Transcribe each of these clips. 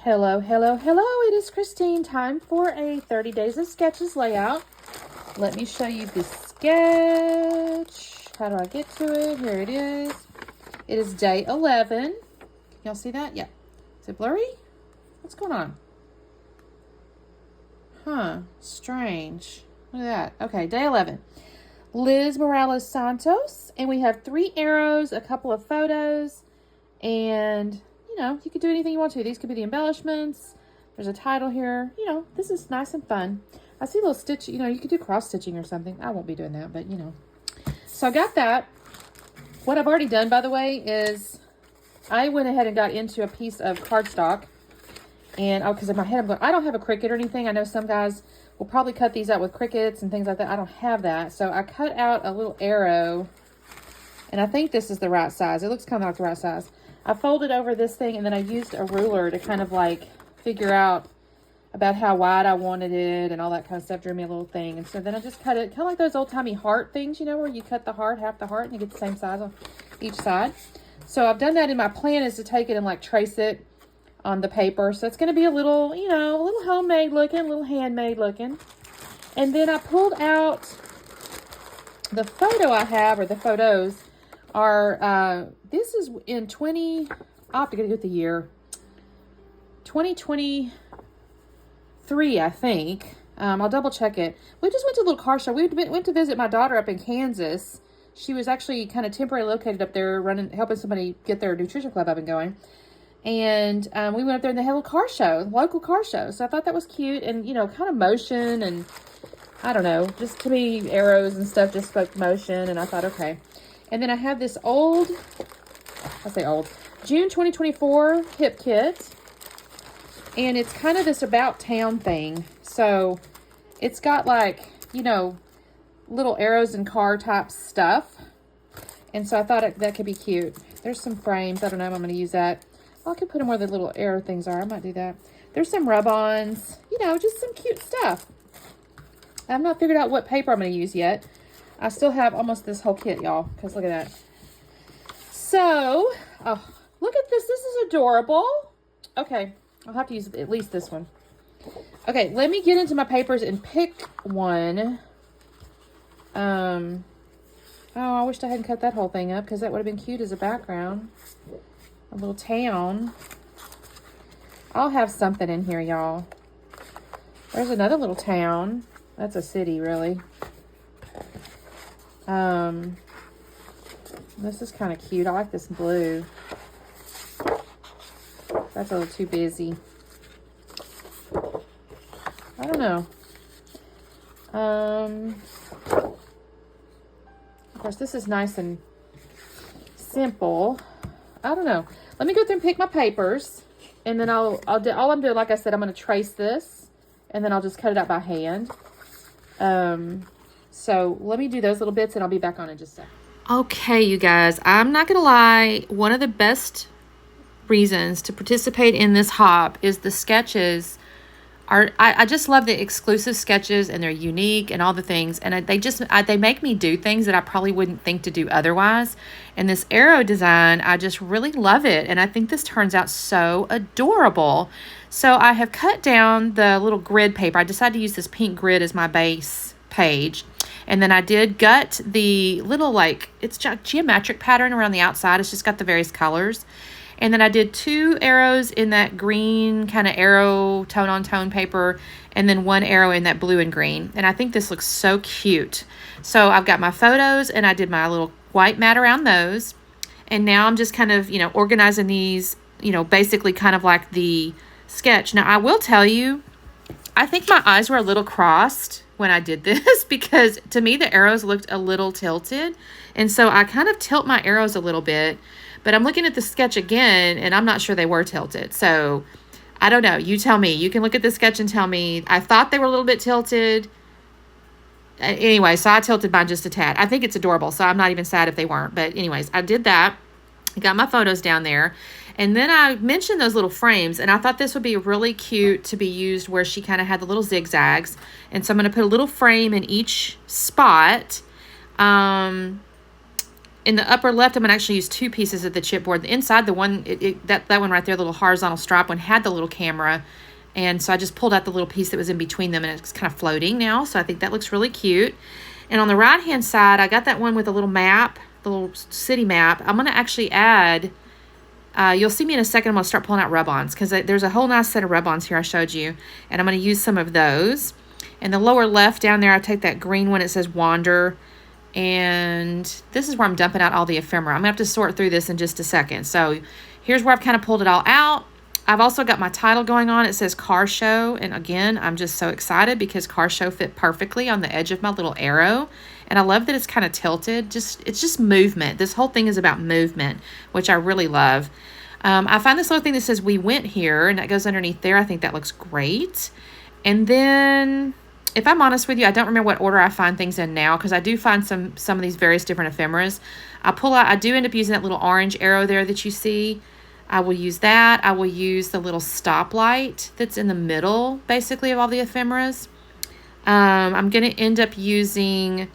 Hello, hello, hello. It is Christine. Time for a 30 Days of Sketches layout. Let me show you the sketch. How do I get to it? Here it is. It is day 11. Can y'all see that? Yeah. Is it blurry? What's going on? Huh. Strange. Look at that. Okay, day 11. Liz Morales Santos. And we have 3 arrows, a couple of photos, and you could do anything you want to. These could be the embellishments. There's a title here. This is nice and fun. I see a little stitch. You could do cross stitching or something. I won't be doing that, but So I got that. What I've already done, by the way, is I went ahead and got into a piece of cardstock. And because in my head I'm going, I don't have a Cricut or anything. I know some guys will probably cut these out with Cricuts and things like that. I don't have that. So I cut out a little arrow. And I think this is the right size. It looks kind of like the right size. I folded over this thing, and then I used a ruler to kind of like figure out about how wide I wanted it and all that kind of stuff. Drew me a little thing. And so then I just cut it kind of like those old-timey heart things, where you cut the heart, half the heart, and you get the same size on each side. So I've done that, and my plan is to take it and like trace it on the paper. So it's going to be a little, a little homemade looking, a little handmade looking. And then I pulled out the photo I have, or the photos are, this is in I'll have to get the year, 2023, I think. I'll double check it. We just went to a little car show. We went to visit my daughter up in Kansas. She was actually kind of temporarily located up there, helping somebody get their nutrition club up and going. And we went up there and they had a little car show, local car show. So I thought that was cute, and kind of motion, and I don't know, just to me, arrows and stuff just spoke motion, and I thought, okay. And then I have this June 2024 hip kit. And it's kind of this about town thing. So it's got like, little arrows and car type stuff. And so I thought that could be cute. There's some frames. I don't know if I'm going to use that. Well, I could put them where the little arrow things are. I might do that. There's some rub-ons. Just some cute stuff. I've not figured out what paper I'm going to use yet. I still have almost this whole kit, y'all, because look at that. So, look at this. This is adorable. Okay, I'll have to use at least this one. Okay, let me get into my papers and pick one. Oh, I wished I hadn't cut that whole thing up, because that would have been cute as a background. A little town. I'll have something in here, y'all. There's another little town. That's a city, really. This is kind of cute. I like this blue. That's a little too busy. I don't know. Of course, this is nice and simple. I don't know. Let me go through and pick my papers, and then I'll do all I'm doing. Like I said, I'm going to trace this, and then I'll just cut it out by hand. So let me do those little bits, and I'll be back on in just a second. Okay, you guys, I'm not gonna lie, one of the best reasons to participate in this hop is the sketches are, I just love the exclusive sketches, and they're unique and all the things, and they make me do things that I probably wouldn't think to do otherwise. And this arrow design, I just really love it, and I think this turns out so adorable. So I have cut down the little grid paper. I decided to use this pink grid as my base page. And then I did gut the little, it's geometric pattern around the outside. It's just got the various colors. And then I did 2 arrows in that green kind of arrow tone-on-tone paper, and then 1 arrow in that blue and green. And I think this looks so cute. So I've got my photos, and I did my little white mat around those. And now I'm just kind of, organizing these, basically kind of like the sketch. Now, I will tell you, I think my eyes were a little crossed when I did this, because to me the arrows looked a little tilted, and so I kind of tilt my arrows a little bit, but I'm looking at the sketch again and I'm not sure they were tilted. So I don't know, you tell me. You can look at the sketch and tell me. I thought they were a little bit tilted. Anyway, so I tilted mine just a tad. I think it's adorable, so I'm not even sad if they weren't. But anyways, I did that. I got my photos down there. And then I mentioned those little frames, and I thought this would be really cute to be used where she kind of had the little zigzags. And so I'm going to put a little frame in each spot. in the upper left, I'm going to actually use 2 pieces of the chipboard. The inside, the one, that one right there, the little horizontal stripe one, had the little camera. And so I just pulled out the little piece that was in between them, and it's kind of floating now. So I think that looks really cute. And on the right-hand side, I got that one with a little map, the little city map. I'm going to actually add, you'll see me in a second, I'm going to start pulling out rub-ons, because there's a whole nice set of rub-ons here I showed you. And I'm going to use some of those. And the lower left down there, I take that green one. It says Wander. And this is where I'm dumping out all the ephemera. I'm going to have to sort through this in just a second. So here's where I've kind of pulled it all out. I've also got my title going on. It says Car Show. And again, I'm just so excited because Car Show fit perfectly on the edge of my little arrow. And I love that it's kind of tilted. It's just movement. This whole thing is about movement, which I really love. I found this little thing that says We Went Here, and that goes underneath there. I think that looks great. And then, if I'm honest with you, I don't remember what order I find things in now, because I do find some of these various different ephemeras. I do end up using that little orange arrow there that you see. I will use that. I will use the little stoplight that's in the middle, basically, of all the ephemeras. I'm going to end up using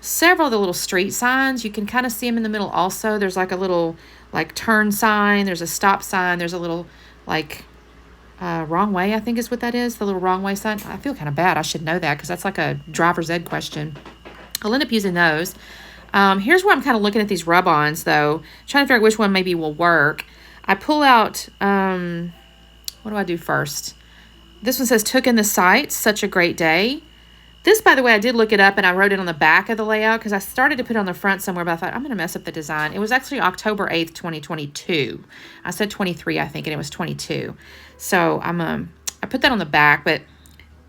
several of the little street signs. You can kind of see them in the middle also. There's like a little, like, turn sign. There's a stop sign. There's a little, like, wrong way, I think is what that is. The little wrong way sign. I feel kind of bad. I should know that because that's like a driver's ed question. I'll end up using those. Here's where I'm kind of looking at these rub-ons, though. Trying to figure out which one maybe will work. I pull out, what do I do first? This one says, Took in the Sights, Such a Great Day. This, by the way, I did look it up, and I wrote it on the back of the layout because I started to put it on the front somewhere, but I thought, I'm going to mess up the design. It was actually October 8th, 2022. I said 23, I think, and it was 22. So I put that on the back, but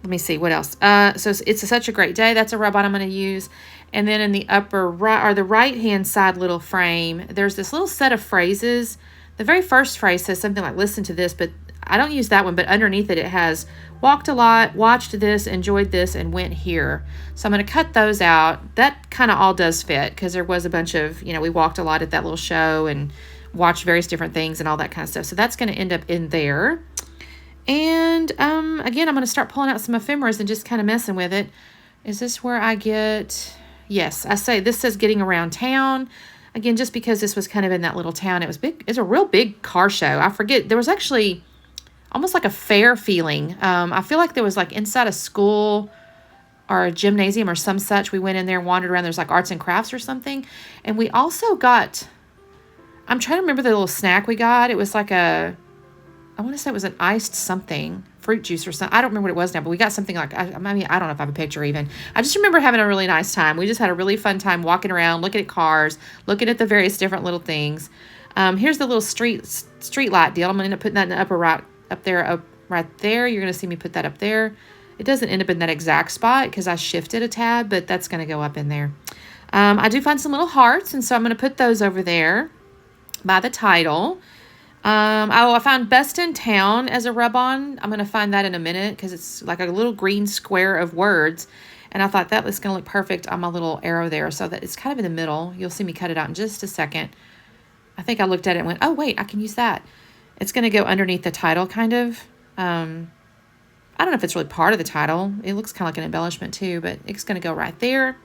let me see, what else? So it's Such a Great Day. That's a rub-on I'm going to use. And then in the upper right, or the right-hand side little frame, there's this little set of phrases. The very first phrase says something like, Listen to this, but I don't use that one, but underneath it, it has walked a lot, watched this, enjoyed this, and went here. So I'm going to cut those out. That kind of all does fit because there was a bunch of, we walked a lot at that little show and watched various different things and all that kind of stuff. So that's going to end up in there. And again, I'm going to start pulling out some ephemeras and just kind of messing with it. Is this where I get, yes, I say this says Getting Around Town. Again, just because this was kind of in that little town, it was big. It's a real big car show. I forget, there was actually almost like a fair feeling. I feel like there was like inside a school or a gymnasium or some such. We went in there and wandered around. There's like arts and crafts or something. And we also got, I'm trying to remember the little snack we got. It was like I want to say it was an iced something, fruit juice or something. I don't remember what it was now, but we got something like, I don't know if I have a picture even. I just remember having a really nice time. We just had a really fun time walking around, looking at cars, looking at the various different little things. Here's the little street light deal. I'm going to end up putting that in the upper right, up right there. You're going to see me put that up there. It doesn't end up in that exact spot because I shifted a tad, but that's going to go up in there. I do find some little hearts, and so I'm going to put those over there by the title. I found Best in Town as a rub-on. I'm going to find that in a minute because it's like a little green square of words. And I thought that was going to look perfect on my little arrow there. So that it's kind of in the middle. You'll see me cut it out in just a second. I think I looked at it and went, oh, wait, I can use that. It's going to go underneath the title kind of. I don't know if it's really part of the title. It looks kind of like an embellishment too, but it's going to go right there.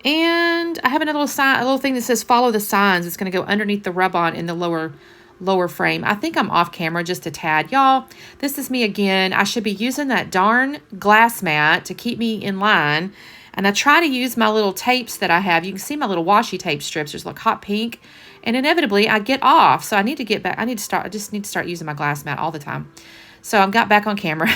And I have another little sign, a little thing that says Follow the Signs. It's going to go underneath the rub-on in the lower frame. I think I'm off camera just a tad. Y'all, this is me again. I should be using that darn glass mat to keep me in line. And I try to use my little tapes that I have. You can see my little washi tape strips. There's like hot pink. And inevitably I get off. So I need to get back. I just need to start using my glass mat all the time. So I got back on camera.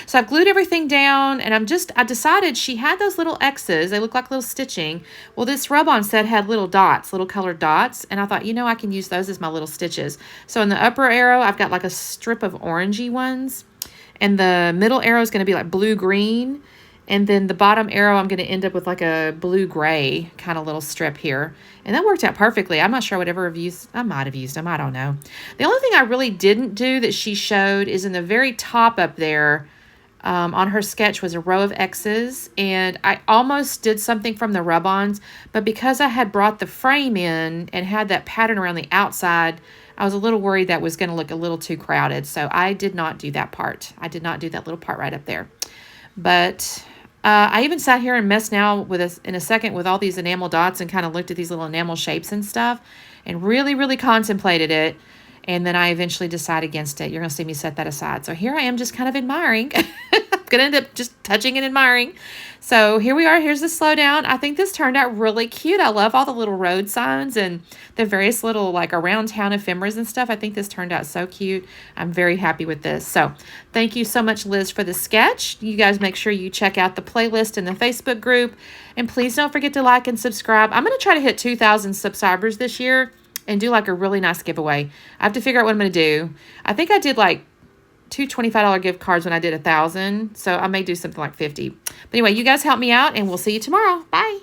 So I've glued everything down, and I decided she had those little X's. They look like little stitching. Well, this rub-on set had little dots, little colored dots, and I thought, I can use those as my little stitches. So in the upper arrow, I've got like a strip of orangey ones, and the middle arrow is going to be like blue-green, and then the bottom arrow, I'm going to end up with like a blue-gray kind of little strip here. And that worked out perfectly. I'm not sure I would ever have used, I might have used them. I don't know. The only thing I really didn't do that she showed is in the very top up there on her sketch was a row of X's. And I almost did something from the rub-ons, but because I had brought the frame in and had that pattern around the outside, I was a little worried that was going to look a little too crowded. So I did not do that part. I did not do that little part right up there. But I even sat here and messed now with us in a second with all these enamel dots and kind of looked at these little enamel shapes and stuff and really, really contemplated it. And then I eventually decide against it. You're going to see me set that aside. So here I am just kind of admiring. I'm going to end up just touching and admiring. So here we are. Here's the slowdown. I think this turned out really cute. I love all the little road signs and the various little like around town ephemeras and stuff. I think this turned out so cute. I'm very happy with this. So thank you so much, Liz, for the sketch. You guys make sure you check out the playlist in the Facebook group. And please don't forget to like and subscribe. I'm going to try to hit 2,000 subscribers this year and do like a really nice giveaway. I have to figure out what I'm going to do. I think I did like 2 $25 gift cards when I did 1,000. So I may do something like 50. But anyway, you guys help me out and we'll see you tomorrow. Bye.